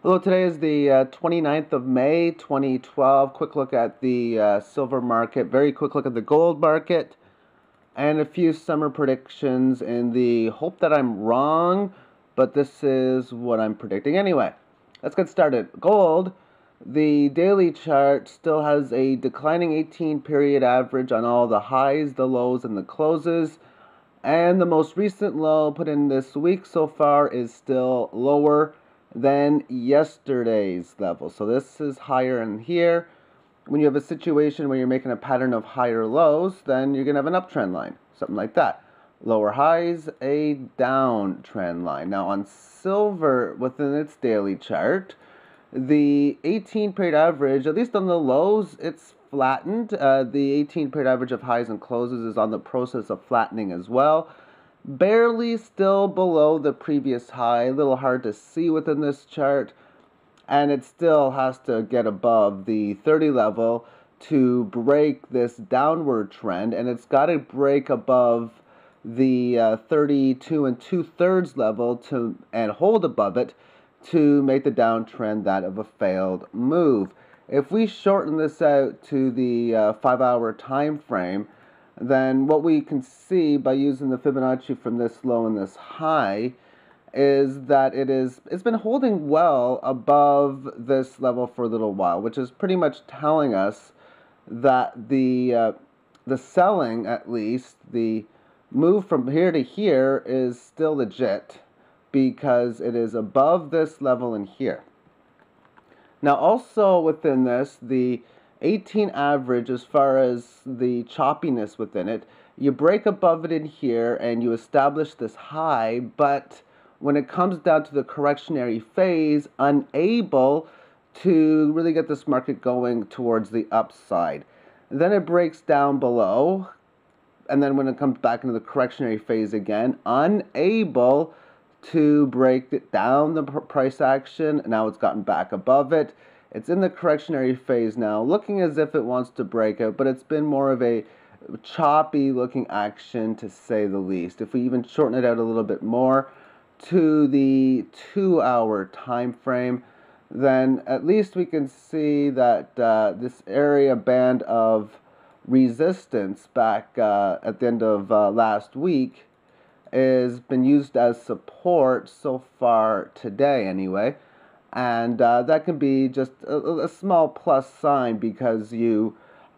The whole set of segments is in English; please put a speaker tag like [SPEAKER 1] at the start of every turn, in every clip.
[SPEAKER 1] Hello, today is the 29th of May, 2012. Quick look at the silver market, very quick look at the gold market, and a few summer predictions in the hope that I'm wrong, but this is what I'm predicting anyway. Let's get started. Gold, the daily chart still has a declining 18-period average on all the highs, the lows, and the closes. And the most recent low put in this week so far is still lower than yesterday's level. So this is higher in here. When you have a situation where you're making a pattern of higher lows, then you're going to have an uptrend line, something like that. Lower highs, a downtrend line. Now on silver within its daily chart, the 18-period average, at least on the lows, it's flattened. The 18-period average of highs and closes is on the process of flattening as well. Barely still below the previous high, a little hard to see within this chart, and it still has to get above the 30 level to break this downward trend, and it's got to break above the 32 2/3 level and hold above it to make the downtrend that of a failed move. If we shorten this out to the 5-hour time frame, then what we can see by using the Fibonacci from this low and this high is that it's been holding well above this level for a little while, which is pretty much telling us that the selling, at least the move from here to here, is still legit because it is above this level in here. Now also within this, the 18 average, as far as the choppiness within it, you break above it in here and you establish this high, but when it comes down to the correctionary phase, unable to really get this market going towards the upside. Then it breaks down below, and then when it comes back into the correctionary phase again, unable to break it down the price action. Now it's gotten back above it. It's in the correctionary phase now, looking as if it wants to break out, but it's been more of a choppy looking action, to say the least. If we even shorten it out a little bit more to the 2-hour time frame, then at least we can see that this area band of resistance back at the end of last week has been used as support so far today anyway. And that can be just a small plus sign because you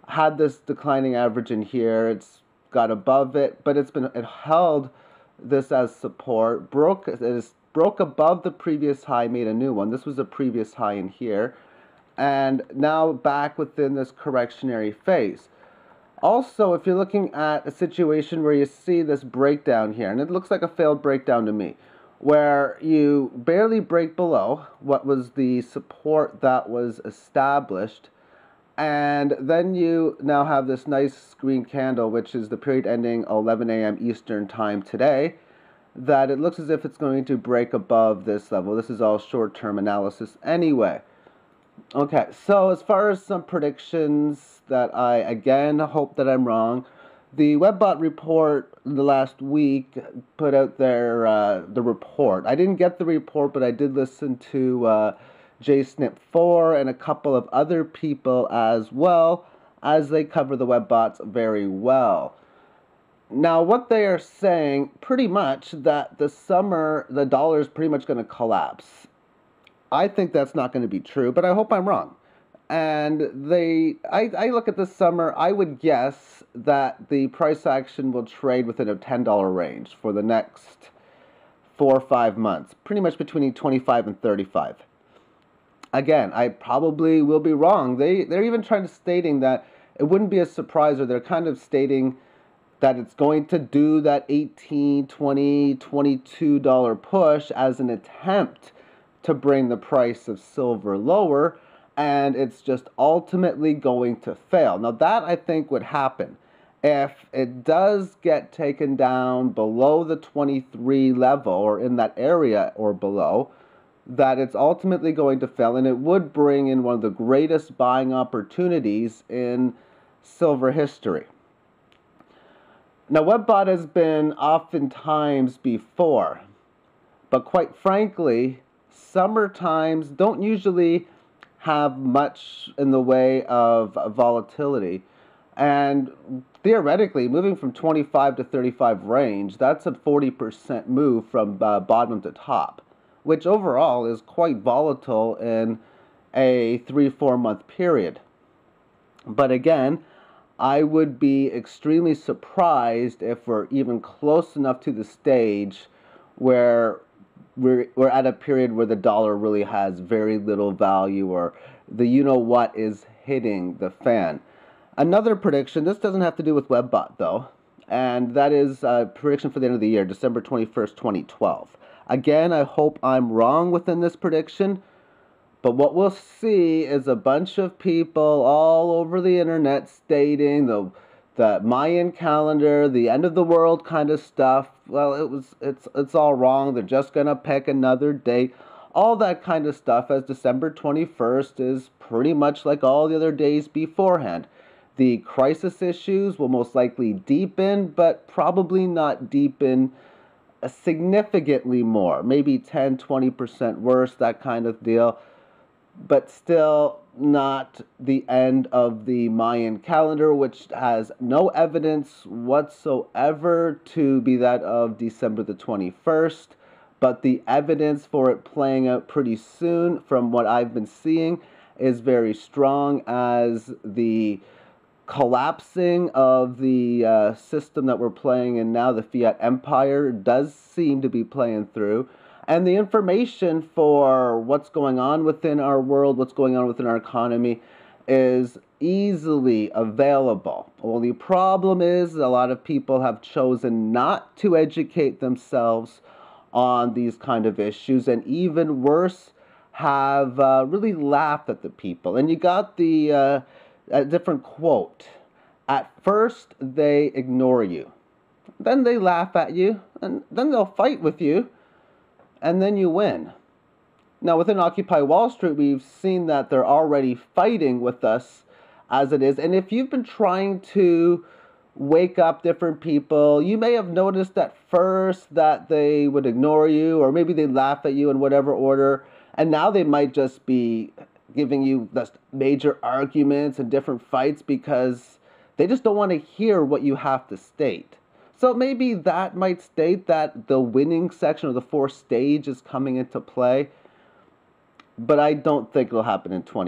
[SPEAKER 1] had this declining average in here. It's got above it, but it held this as support. Broke above the previous high, made a new one. This was a previous high in here, and now back within this correctionary phase. Also, if you're looking at a situation where you see this breakdown here, and it looks like a failed breakdown to me, where you barely break below what was the support that was established, and then you now have this nice green candle, which is the period ending 11 a.m. Eastern time today, that it looks as if it's going to break above this level. This is all short-term analysis anyway. Okay, so as far as some predictions that I, again, hope that I'm wrong, the Webbot report the last week put out the report. I didn't get the report, but I did listen to JSnip4 and a couple of other people as well, as they cover the Webbots very well. Now, what they are saying, pretty much, that the summer, the dollar is pretty much going to collapse. I think that's not going to be true, but I hope I'm wrong. And I look at this summer, I would guess that the price action will trade within a $10 range for the next 4 or 5 months, pretty much between 25 and 35. Again, I probably will be wrong. They're even stating that it wouldn't be a surprise, or they're kind of stating that it's going to do that $18, $20, $22 push as an attempt to bring the price of silver lower, and it's just ultimately going to fail. Now that, I think, would happen if it does get taken down below the 23 level, or in that area or below, that it's ultimately going to fail, and it would bring in one of the greatest buying opportunities in silver history. Now, Webbot has been oftentimes before, but quite frankly, Summer times don't usually have much in the way of volatility. And theoretically, moving from 25 to 35 range, that's a 40% move from bottom to top, which overall is quite volatile in a 3-4 month period. But again, I would be extremely surprised if we're even close enough to the stage where we're at a period where the dollar really has very little value, or the you know what is hitting the fan. Another prediction, this doesn't have to do with Webbot though, and that is a prediction for the end of the year, December 21st, 2012. Again, I hope I'm wrong within this prediction, but what we'll see is a bunch of people all over the internet stating the Mayan calendar, the end of the world kind of stuff. Well, it's all wrong. They're just gonna pick another date. All that kind of stuff, as December 21st is pretty much like all the other days beforehand. The crisis issues will most likely deepen, but probably not deepen significantly more. Maybe 10-20% worse, that kind of deal. But still not the end of the Mayan calendar, which has no evidence whatsoever to be that of December the 21st. But the evidence for it playing out pretty soon, from what I've been seeing, is very strong, as the collapsing of the system that we're playing in now, the fiat empire, does seem to be playing through. And the information for what's going on within our world, what's going on within our economy, is easily available. Well, the problem is a lot of people have chosen not to educate themselves on these kind of issues, and even worse, have really laughed at the people. And you got the a different quote. At first, they ignore you. Then they laugh at you, and then they'll fight with you, and then you win. Now, within Occupy Wall Street, we've seen that they're already fighting with us as it is. And if you've been trying to wake up different people, you may have noticed at first that they would ignore you, or maybe they laugh at you in whatever order. And now they might just be giving you just major arguments and different fights because they just don't want to hear what you have to state. So maybe that might state that the winning section of the fourth stage is coming into play, but I don't think it'll happen in 20.